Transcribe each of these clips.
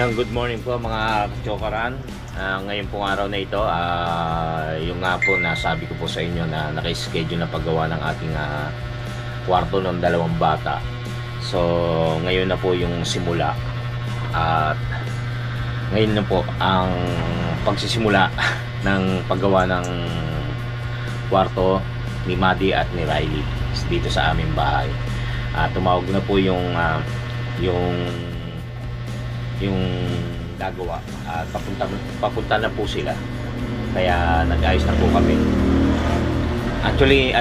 Ngayon, good morning po mga chokaran. Ngayon pong araw na ito, yung nga po nasabi ko po sa inyo na naka-schedule na paggawa ng ating kwarto ng dalawang bata. So, ngayon na po yung simula. At ngayon na po ang pagsisimula ng paggawa ng kwarto ni Maddie at ni Riley dito sa aming bahay. Tumawag na po yung gagawa at papunta na po sila, kaya nag-ayos na po kami. Actually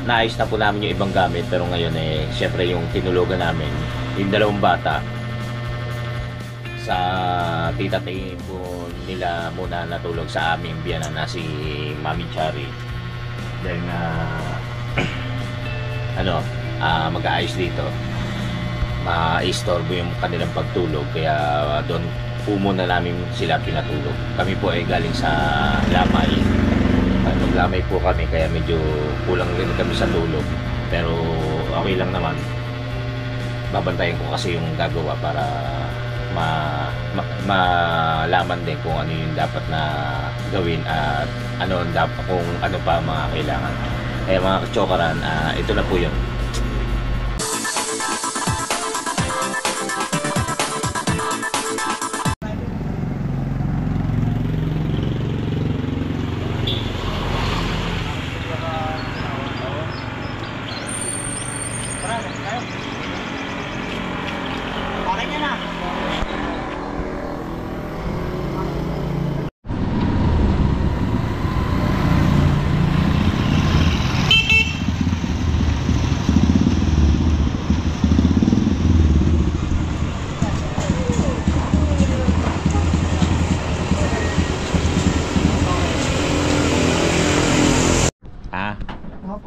naayos na po namin yung ibang gamit, pero ngayon syempre yung tinulugan namin yung dalawang bata sa tita-tingin po nila muna natulog sa aming biyanan na si Mami Chari, dahil mag-aayos dito, ma-istorbo yung kanilang pagtulog, kaya doon po muna namin sila pinatulog. Kami po ay galing sa Lamay. Naglamay po kami, kaya medyo kulang rin kami sa tulog, pero okay lang naman. Babantayan ko kasi yung gagawa para malaman din kung ano yung dapat na gawin at kung ano pa mga kailangan. Kaya mga chokaran, ito na po yun.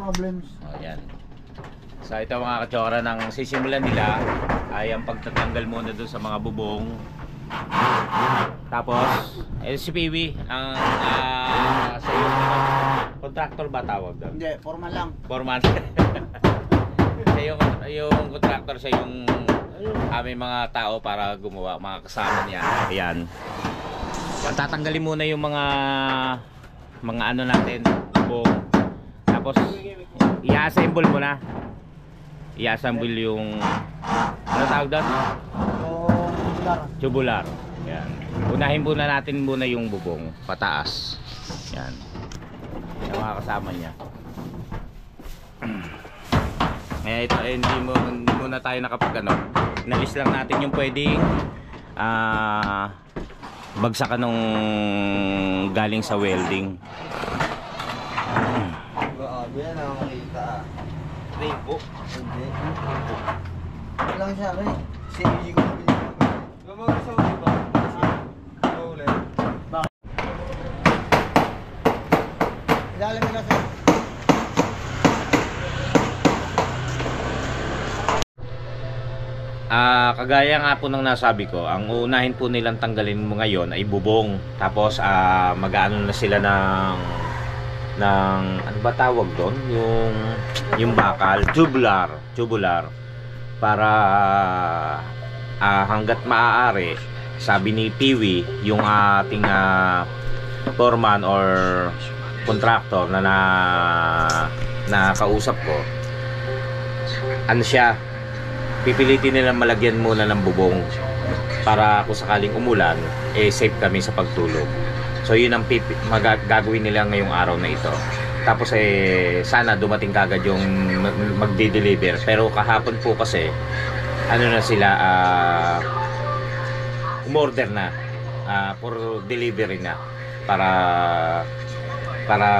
Problems. Yan. So ito mga kachora, ng sisimulan nila ay ang pagtatanggal muna doon sa mga bubong. Tapos si Piwi ang sa yung contractor ba tawag doon? Hindi, foreman lang. Foreman. yung contractor siya, yung aming mga tao para gumawa, mga kasama niya. Ayan. Tatanggalin muna yung mga natin, bubong. Tapos i-assemble mo na. I-assemble yung tawag doon? Tubular. Yan. Unahin muna natin yung bubong pataas. Yan. Yung mga kasama niya. Kaya ito hindi muna tayo nalis lang natin yung pwedeng bagsakan nung galing sa welding. Yan ang makita. Rainbow? Hindi. Lang siya rin. Sige ko na pinili. Gumagay sa ulit ba? Sa ulit. Bakit? Ilalim mo na sir. Kagaya nga po ng nasabi ko, ang unahin po nilang tanggalin mo ngayon ay bubong. Tapos mag-aano na sila ng ano ba tawag doon, yung bakal, tubular, para hanggat maaari, sabi ni Piwi, yung ating foreman or contractor na kausap ko, pipilitin nila malagyan muna ng bubong para kung sakaling umulan, safe kami sa pagtulog. So yun ang gagawin nila ngayong araw na ito. Tapos sana dumating kagad yung magde-deliver. Pero kahapon po kasi na sila, umorder na for delivery na para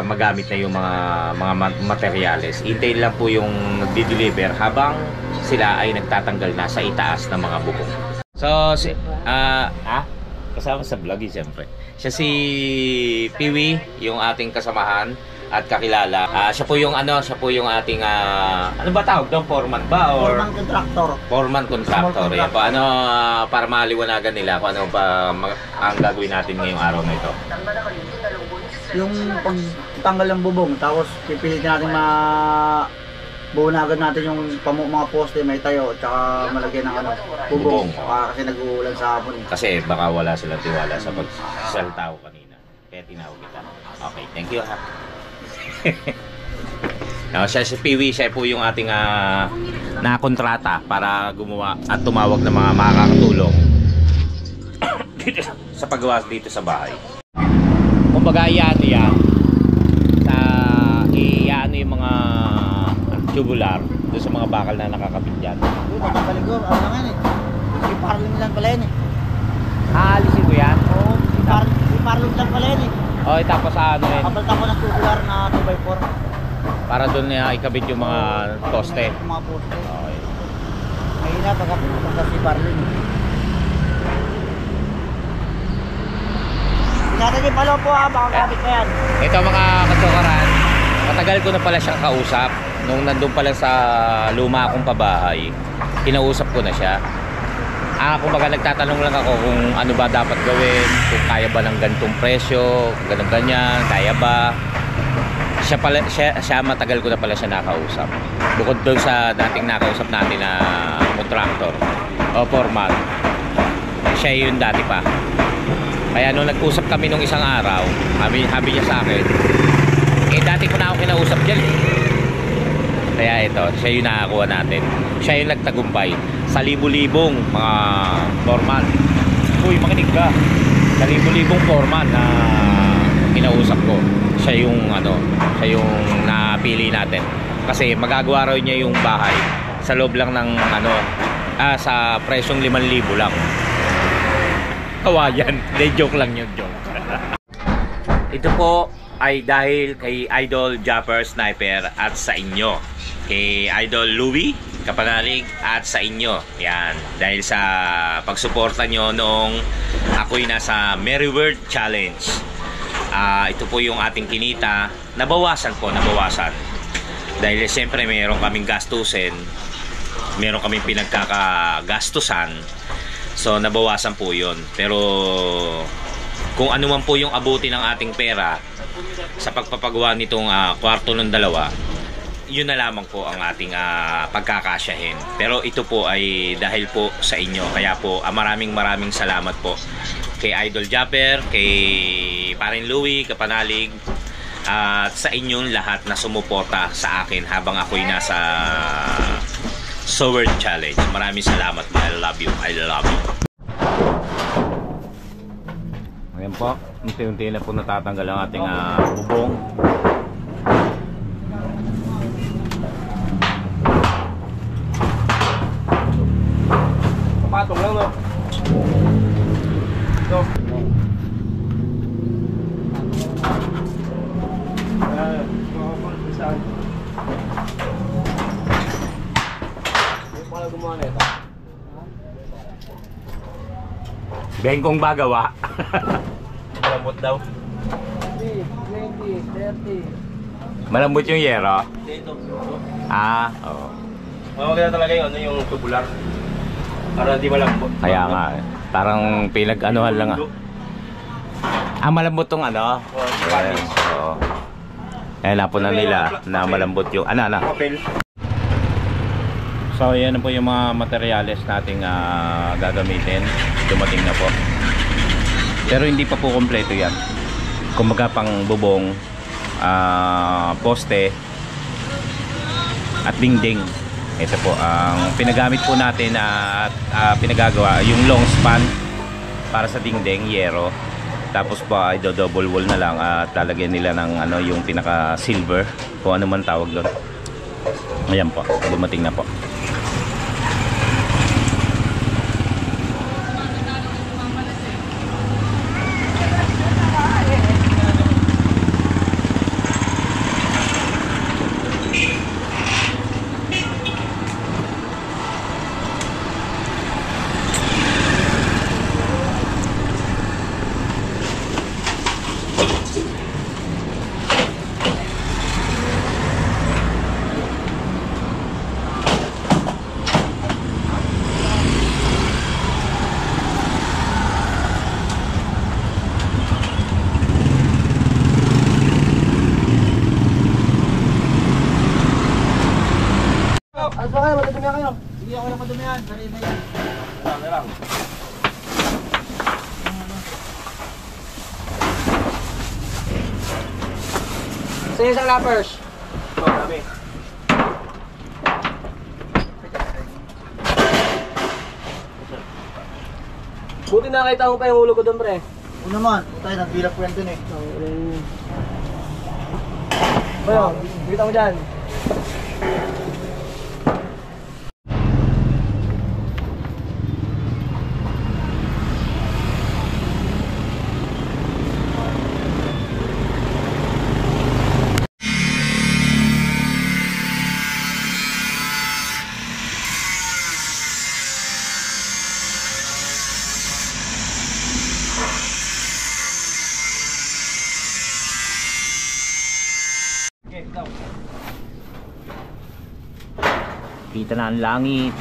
magamit na yung mga materyales. Hintayin lang po yung nagde-deliver habang sila ay nagtatanggal na sa itaas ng mga bubong. So kasama sa vlog siyempre. Siya si Piwi, yung ating kasamahan at kakilala. Siya po yung ating ano ba tawag doon? Foreman ba? Or Foreman contractor. Foreman contractor. Yan po. Para maliwanagan nila kung ano pa ang gagawin natin ngayong araw na ito. Yung pagtanggal ng bubong, tapos pipilitin natin buo na agad natin yung mga poste, may tayo, tsaka malagyan ng ano, bubong. Kasi nag-uulan sa hapon. Kasi baka wala silang tiwala sa pagsalita ko kanina. Kaya tinawag kita. Okay, thank you ha. Siya si Piwi, siya po yung ating nakontrata para gumawa at tumawag ng mga makakatulong dito sa paggawa dito sa bahay. Kumbaga iyan sa iyan yung mga tubular doon sa mga bakal na nakakabit dyan. Tatanggalin ko, ano lang yan eh. Si Parlin lang pala yan eh. Aalisin ko yan? Oo, si Parlin lang pala yan eh. Okay, tapos ano yun? Kapalitan ko ng tubular na 2x4. Para doon ikabit yung mga poste. Yung mga poste. Okay. Mahina pagka si Parlin. Pinatagin pala po baka kapit na yan. Ito mga katsokaran, matagal ko na pala siyang kausap. Nung nandun pa lang sa luma akong pabahay, kinausap ko na siya. Kumbaga nagtatanong lang ako kung ano ba dapat gawin, kung kaya ba ng ganitong presyo, ganyan, kaya ba. Siya matagal ko na pala siya nakausap. Bukod doon sa dating nakausap natin na contractor o foreman, siya yun dati pa. Kaya nung nag-usap kami nung isang araw, sabi niya sa akin, dati ko na ako kinausap dyan. Kaya ito, siya yung nakakuha natin. Siya yung nagtagumpay sa libu-libong mga foreman. Uy, makinig ka. Sa libu-libong foreman na kinausap ko, siya yung napili natin. Kasi magagawa raw niya yung bahay sa loob lang ng sa presyong 5,000 lang. Kawayan. Hindi, joke lang yun, joke. Ito po ay dahil kay Idol Japper Sniper at sa inyo. Kay Idol Louie Kapanalig at sa inyo. Yan. Dahil sa pagsuporta nyo noong ako'y nasa Merry World Challenge. Ito po yung ating kinita. Nabawasan. Dahil siyempre mayroon kaming gastusin. Mayroon kaming pinagkakagastusan. So nabawasan po yun. Pero kung ano man po yung abuti ng ating pera sa pagpapagawa nitong kwarto ng dalawa, yun na lamang po ang ating pagkakasyahin. Pero ito po ay dahil po sa inyo. Kaya po maraming salamat po kay Idol Japper, kay Parin Louie Kapanalig, at sa inyong lahat na sumuporta sa akin habang ako'y nasa Sword Challenge. Maraming salamat. I love you. Ayan po, unti-unti na po natatanggal ang ating bubong. Papatong lang, no? Ito. Saan? Yung pala gumawa na ito. Bengkong bagawa. Malambot daw. 20, 30. Malambot yung yero. Dito. Oo. Maganda talaga yung tubular. Para di malambot. Kaya nga parang pinag-anuhan lang malambot tong ano? Yes, oo. Na po na nila na malambot yung Papel. So yan na po yung mga materyales nating gagamitin. Dumating na po. Pero hindi pa po kompleto yan. Kumbaga pang bubong, poste at dingding. Ito po ang pinagamit po natin at pinagagawa yung long span para sa dingding, yero. Tapos po ay double wall na lang at lalagyan nila ng yung pinaka silver, kung ano man tawag doon. Ayan po, dumating na po. Sa isang lappers. Oh, kami. Buti nakita mo pa yung ulo ko doon, pre. Oo naman, tayo nagbilap ko yan dun eh. Bayo, kita mo dyan. Kita na ang langit.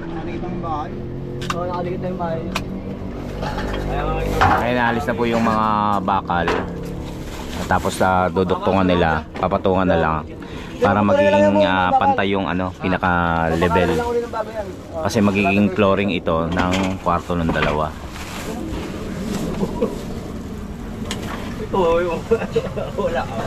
Nakikita mo ba kayo? Oo, nakadikit na yung bahay. Ay, naalis na po yung mga bakal. Tapos duduktungan nila, papatungan na lang para magiging pantay yung pinaka level. Kasi magiging flooring ito ng kwarto ng dalawa. Ito, yung wala ka.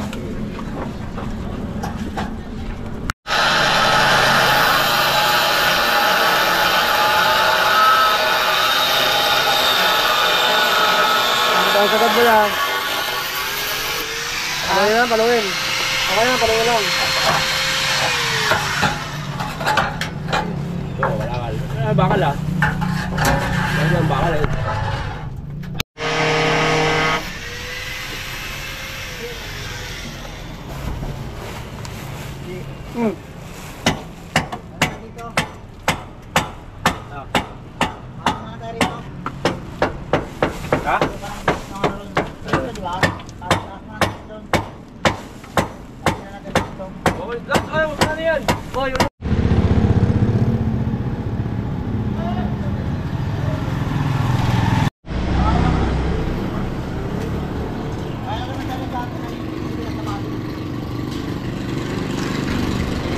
Sagad mo lang. Paluin lang, paluin. Okay lang, paluin lang. Bakal ah. Ayun, bakal eh. Ha? Ay, wag na yan. Oh, yun.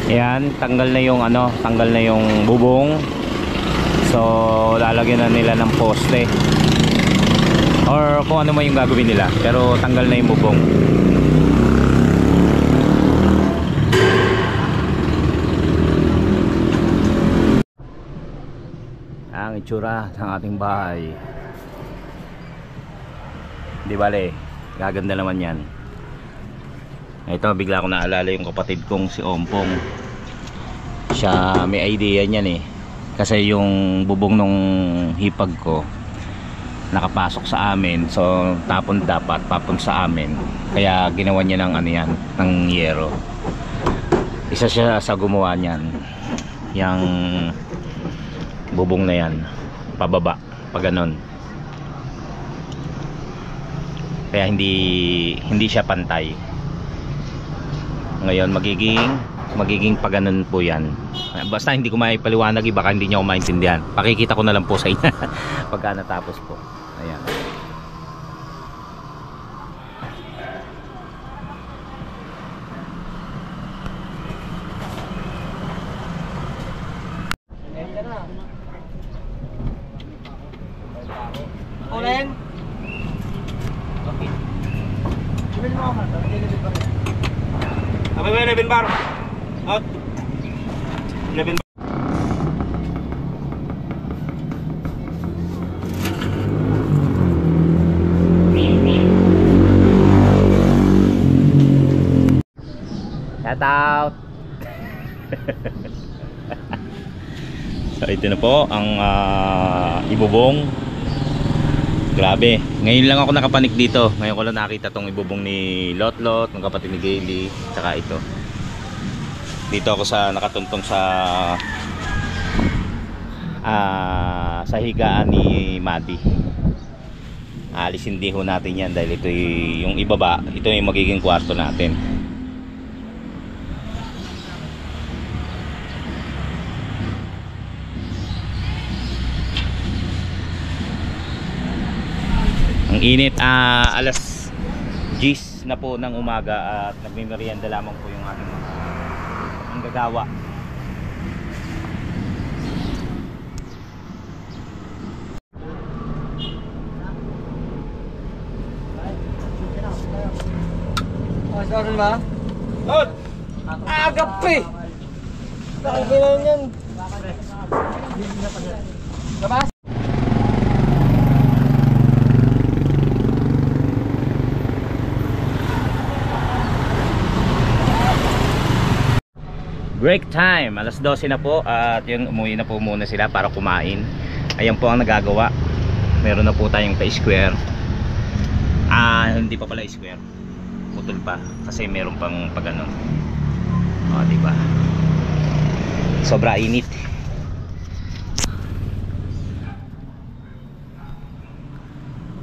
Ayan, tanggal na yung bubong. So, lalagyan na nila ng poste. Or kung ano man yung gagawin nila, pero tanggal na yung bubong. Ang itsura ng ating bahay. Di bale, gaganda naman yan. Ito, bigla ko naalala yung kapatid kong si Ompong. Siya may idea niyan eh. Kasi yung bubong nung hipag ko nakapasok sa amin, so tapon dapat papon sa amin. Kaya ginawa niya ng yan, ng yero. Isa siya sa gumawa niyan. Yang bubong na yan, pababa, pag ganon. Kaya hindi siya pantay. Ngayon magiging paganon po yan. Basta hindi ko maipaliwanag, baka hindi niyo ako maintindihan. Pakikita ko na lang po sa inyo pagka natapos po. Ayan. Ulen? Sabihin mo ako, nagilid pa rin. Abay ba 11 bar? Out. 11 bar. Shout out. So ito na po ang ibubong. Grabe, ngayon lang ako nakapanik dito. Ngayon ko lang nakita tong ibubong ni Lotlot, ng kapatid ni Gaily, saka ito. Dito ako nakatuntong sa higaan ni Madi. Aalisin din ho natin yan dahil ito yung ibaba, ito yung magiging kwarto natin. Ang init, alas 10 na po ng umaga at nagme-merienda lamang po yung ating mga manggagawa. Saan ba? Load! Agape! Agape lang yan. Labas? Break time, alas 12 na po at yun, umuwi na po muna sila para kumain. Ayan po ang nagagawa. Meron na po tayong pa-square. Hindi pa pala square. Putol pa kasi meron pang pagano. Diba? Sobra init.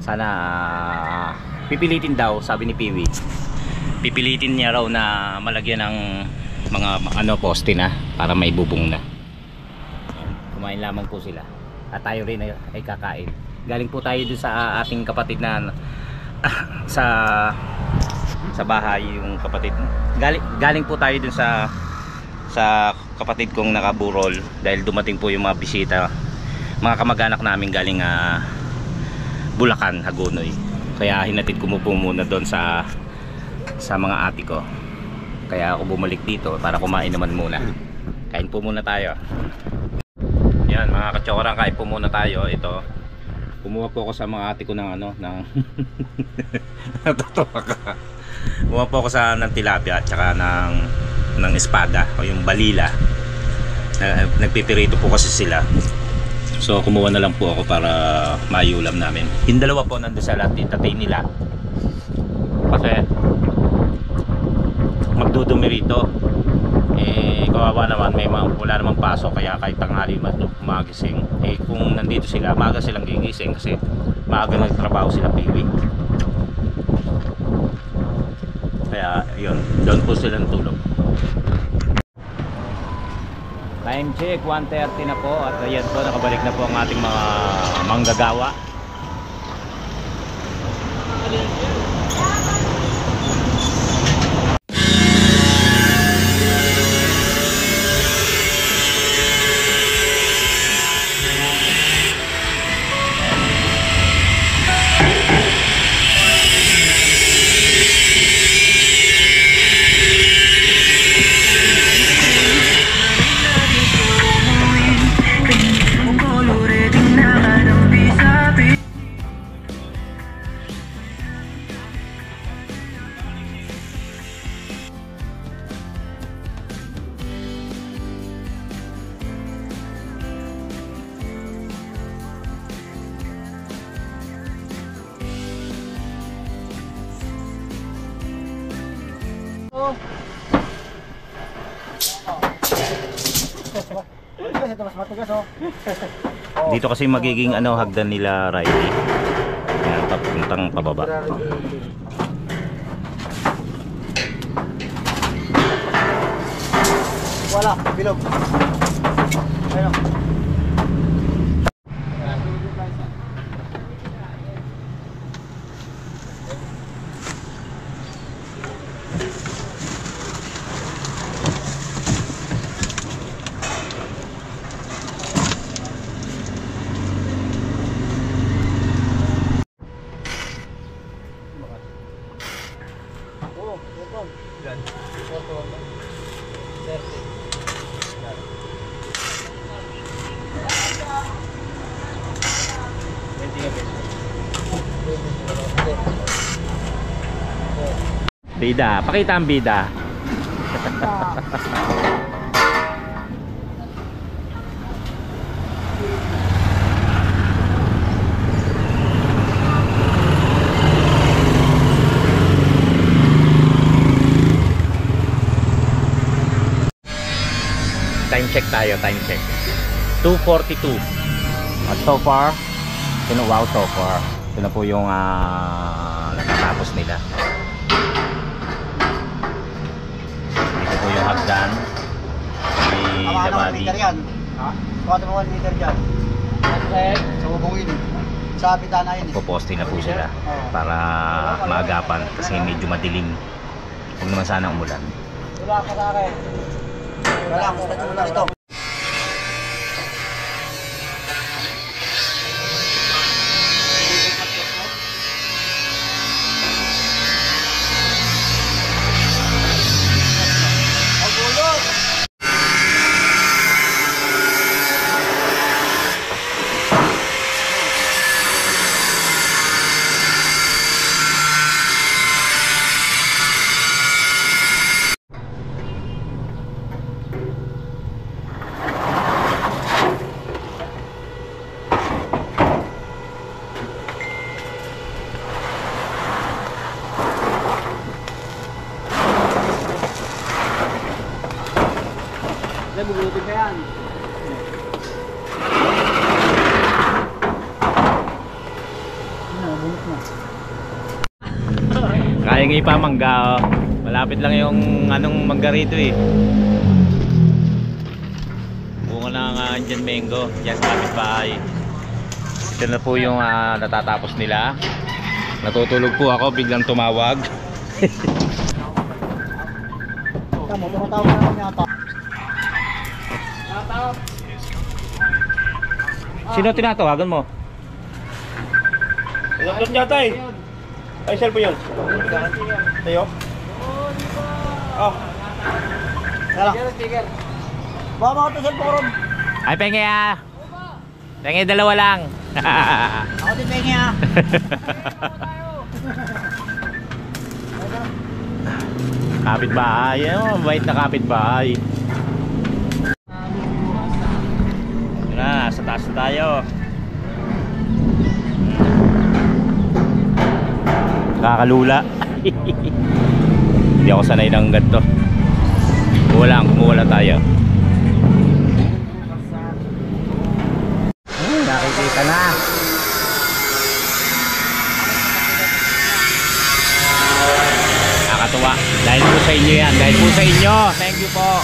Sana pipilitin daw, sabi ni Piwi. Pipilitin niya raw na malagyan ng mga poste na para may bubong na. Kumain lamang po sila at tayo rin ay kakain. Galing po tayo dun sa ating kapatid na sa bahay, yung kapatid. Galing po tayo dun sa kapatid kong nakaburol dahil dumating po yung mga bisita, mga kamag-anak namin galing Bulacan, Hagonoy. Kaya hinatid ko po muna doon sa mga ate ko. Kaya ako bumalik dito para kumain naman muna. Kain po muna tayo. Yan mga kachokorang, kain po muna tayo. Ito, kumuha po ako sa mga ate ko ng natatawa ka. Kumuha po ako ng tilapia at saka ng espada o yung balila. Nagpipirito po kasi sila. So kumuha na lang po ako para mayulam namin. Yung dalawa po nandun sa tatay nila. Kasi magdudumi rito, kawawa naman, wala namang pasok, kaya kahit tanghali magising, kung nandito sila maaga silang gigising kasi maaga nagtrabaho sila Piwi. Kaya yun, doon po silang tulog. Time check, 1:30 na po at ayan po, nakabalik na po ang ating mga manggagawa. Dito kasi magiging hagdan nila Riley. Ayan, papuntang pababa. Wala, bilog. Ayun. Bida, pakita ang bida. Time check tayo, time check. 2:42. At so far, wow, so far. Ito na po yung natatapos nila. Ito po yung hagdan ni Labadi. Ha? 4 meter dyan. Sa bubong ini. Sa Bitana yun. Poposte na po sila para maagapan kasi medyo madilim. Huwag naman sana umulan. Wala ka sa akin. Wala, basta ko lang ito. Bubulutin ka yan. Kaya nga ipamangga, oh. Malapit lang yung anong mangga rito eh. Bunga ng Indian mango, dyan sa kapitbahay. Ito na po yung natatapos nila. Natutulog po ako, biglang tumawag. Tama, tumatawag na naman yata. Sino tinatawagan mo? Laptop niya tay. Ay, cellphone yun. Tayo? Oh. Tara. Baka mga ito cellphone ko ron. Ay, penge ah. Penge, dalawa lang. Ako din pengi ha. Kapitbahay, mabait na kapitbahay. Ito na, sa taas na tayo. Kakalula. Hindi ako sanay ng ganito. Kumuha lang tayo. Nakikita na. Nakakatuwa. Dahil po sa inyo yan. Dahil po sa inyo. Thank you po.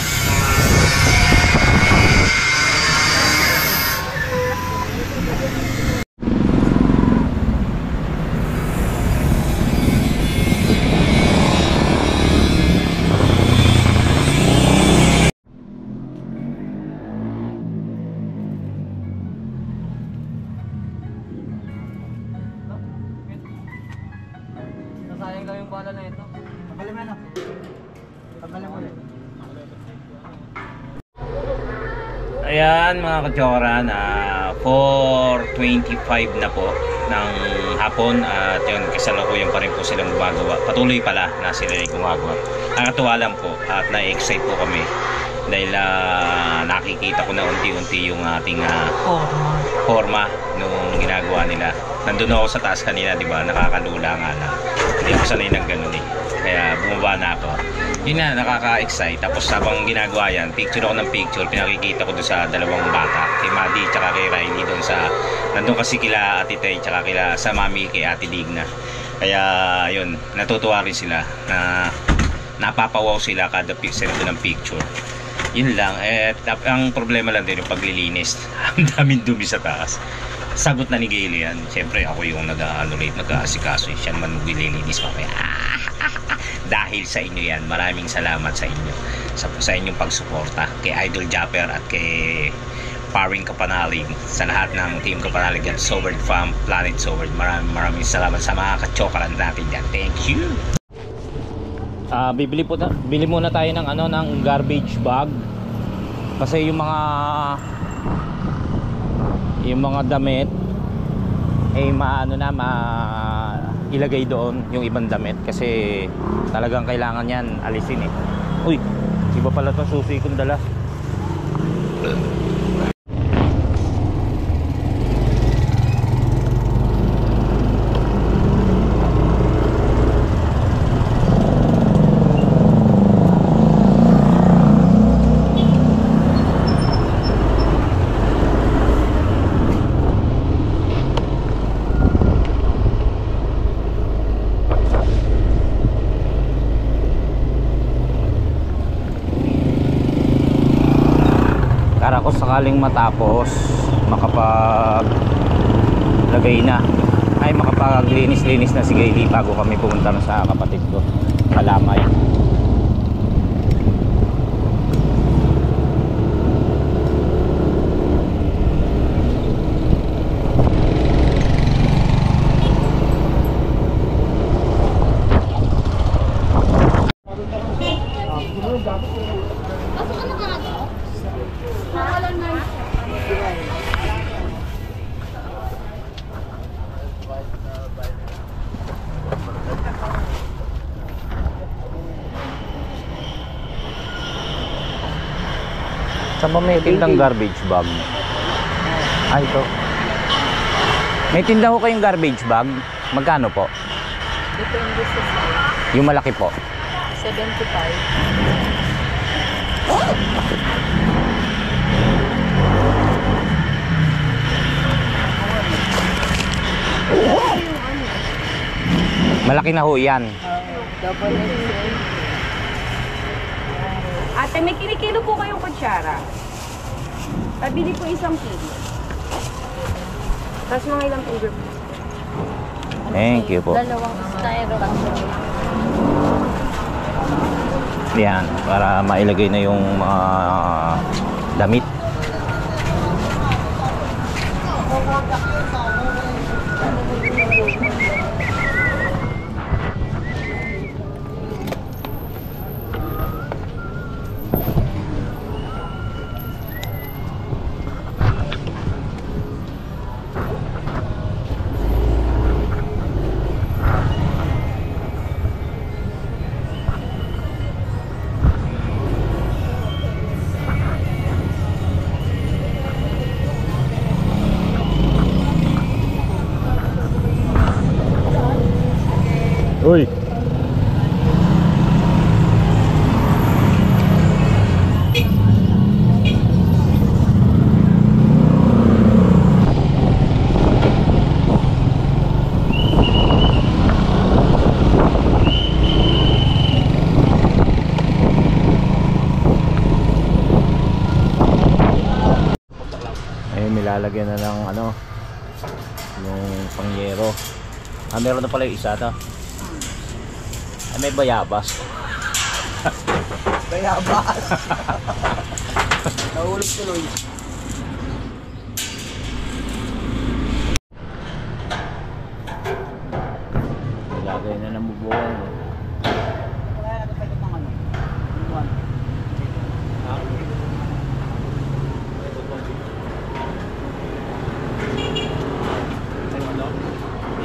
Nasayang lang yung bala na ito. Tagalin mo na. Tagalin mo na. Ayan mga kajoran, 4:25 na po ng hapon at yun, kasalukuyan pa rin po silang gumagawa. Patuloy pala na sila ay gumagawa. Nakakatuwa lang po at na-excite po kami dahil nakikita ko na unti-unti yung ating forma nung ginagawa nila. Nandun ako sa taas kanina, di ba? Nakakalula nga lang. Hindi ako sanay ng ganun eh. Kaya bumaba na ako. Yun na, nakaka-excite. Tapos habang ginagawa yan, picture ako ng picture, pinakikita ko doon sa dalawang bata, kay Maddie tsaka kay Riley doon sa, nandun kasi kila Ate Tay tsaka kila sa mami kay Ate Digna. Kaya yun, natutuwa rin sila na napapawaw sila kada pixel doon ng picture. Yun lang, ang problema lang din yung paglilinis. Ang daming dumi sa taas. Sagot na ni Gayle yan. Siyempre ako yung nag-aasikaso. Siya naman maglilinis mamaya. Dahil sa inyo yan, maraming salamat sa inyo sa inyong pagsuporta kay Idol Japper at kay Paring Kapanalig, sa lahat ng team Kapanalig at Soward Farm, Planet Soward. Maraming salamat sa mga kachokalan natin dyan. Thank you. Bili muna tayo ng ng garbage bag kasi yung mga damit ay ilagay doon yung ibang damit kasi talagang kailangan yan alisin eh. Uy, iba pala to susi kong dala. Para ko sakaling matapos makapag makalagay na, ay makapaglinis-linis na si Gayle bago kami pumunta sa kapatid ko, Kalamay. Saan ba may tindang garbage bag? Ah, ito. May tinda ko kayong garbage bag. Magkano po? Depende sa size. Yung malaki po. 75. Malaki na ho yan. Double XL. Ate, may kinikilo po kayong kutsara. Pabili po 1 kilo. Tapos mga ilang finger po. Thank you po. Dalawang styro. Yan, para mailagay na yung mga damit. Uy. Ayun, nilalagyan na ng ano, yung pangyero. Ah, meron na pala yung isa to. Ay, may bayabas. Bayabas. Nahulog tuloy. Nilagay na ng bubong.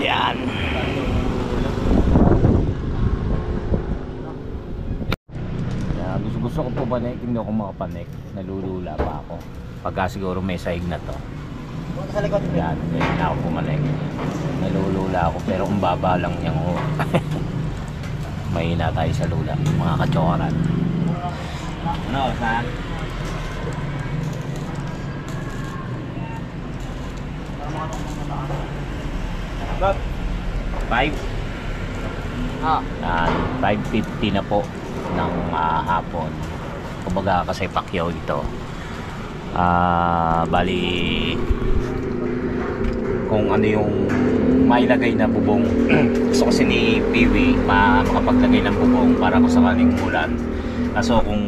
Yan. Gusto ko pumanek, hindi ako makapanek. Nalulula pa ako. Pagka siguro may sahig na to. Yan, hindi na ako pumanek. Nalulula ako, pero kung baba lang niyang ho. Mahina tayo sa lula, mga katsokaran. Ano, saan? Bob. 5? Ah. 5:50 na po ng hapon. Kumbaga kasi Pacquiao ito. Bali kung ano yung mailagay na bubong. Gusto kasi ni Piwi makapaglagay ng bubong para kung sakaling ulan. Kaso kung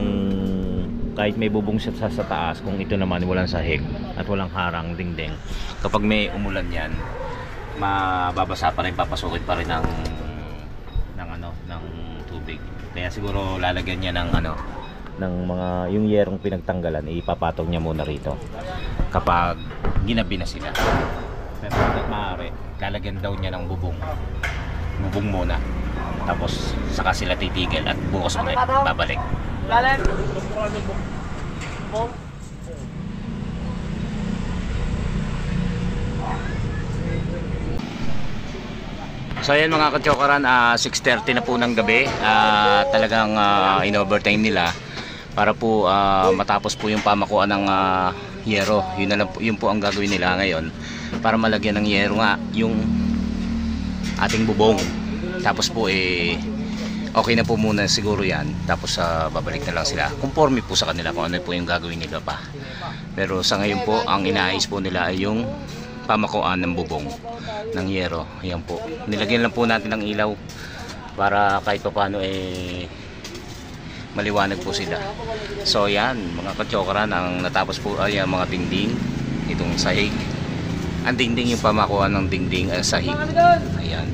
kahit may bubong siya sa taas, kung ito naman walang sahig at walang harang dingding, kapag may umulan yan, mababasa pa rin, papasukin pa rin ng tubig. Kaya siguro lalagyan niya ng ng mga yung yerong pinagtanggalan, ipapatong niya muna rito kapag ginabi na sila. Pero hanggat maaari, lalagyan daw niya ng bubong muna, tapos saka sila titigil at bukas ulit babalik. Lalim. So ayan mga katsokaran, 6:30 na po ng gabi. Talagang in-overtime nila para po matapos po yung pamakuan ng yero. Yun po ang gagawin nila ngayon para malagyan ng yero nga yung ating bubong. Tapos po okay na po muna siguro yan. Tapos babalik na lang sila. Conforme po sa kanila kung ano po yung gagawin nila pa. Pero sa ngayon po ang inaayos po nila ay yung pamakuan ng bubong ng yero. Ayan po. Nilagyan lang po natin ng ilaw para kahit pa paano maliwanag po sila. So yan mga kachokaran, ang natapos po ay ang mga dingding, itong sahig. Ang dingding yung pamakuan ng dingding sahig. Ayan.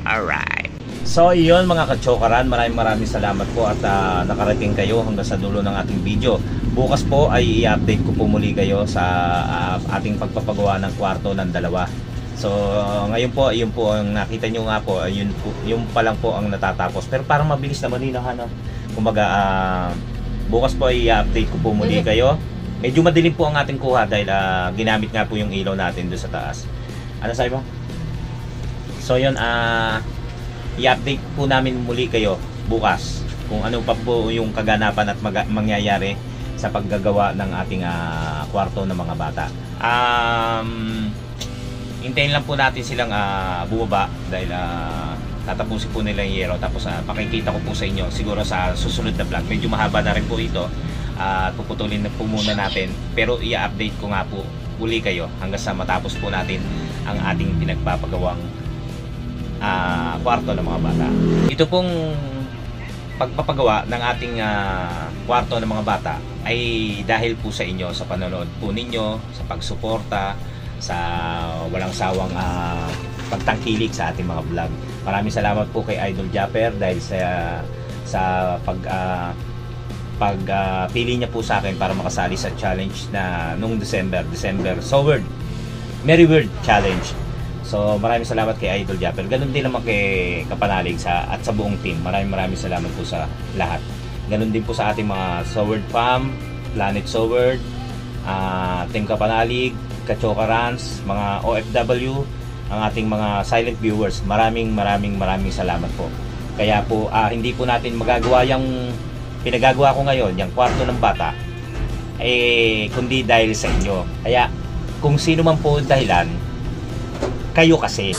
Alright. So iyon mga kachokaran, maraming salamat po at nakarating kayo hanggang sa dulo ng ating video. Bukas po ay i-update ko po muli kayo sa ating pagpapagawa ng kwarto ng dalawa. So ngayon po, yun po ang nakita nyo nga po, yun pa lang po ang natatapos. Pero parang mabilis naman yun, ano? Kumbaga bukas po ay i-update ko po muli kayo. Medyo madilim po ang ating kuha dahil ginamit nga po yung ilaw natin doon sa taas. Ano sabi mo? So yun, i-update po namin muli kayo bukas kung ano pa po yung kaganapan at mangyayari sa paggagawa ng ating kwarto ng mga bata. Hintayin lang po natin silang bumaba dahil tatapusin po nila yung yero, tapos pakikita ko po sa inyo siguro sa susunod na vlog. Medyo mahaba na rin po ito at puputulin na po muna natin, pero i-update ko nga po uli kayo hanggang sa matapos po natin ang ating pinagpapagawang kwarto ng mga bata. Ito pong pagpapagawa ng ating kwarto ng mga bata ay dahil po sa inyo, sa panonood po ninyo, sa pagsuporta, sa walang sawang pagtangkilik sa ating mga vlog. Maraming salamat po kay Idol Japper dahil sa pagpili niya po sa akin para makasali sa challenge na nung December Soward Merry Word Challenge. So maraming salamat kay Idol Japper. Ganun din naman kay Kapanalig at sa buong team. Maraming salamat po sa lahat. Ganun din po sa ating mga Soward Fam, Planet Soward, Team Kapanalig, Kachokarans, mga OFW, ang ating mga silent viewers. Maraming salamat po. Kaya po hindi po natin magagawa yung pinagagawa ko ngayon, yung kwarto ng bata, kundi dahil sa inyo. Kaya kung sino man po dahilan, kayo kasi.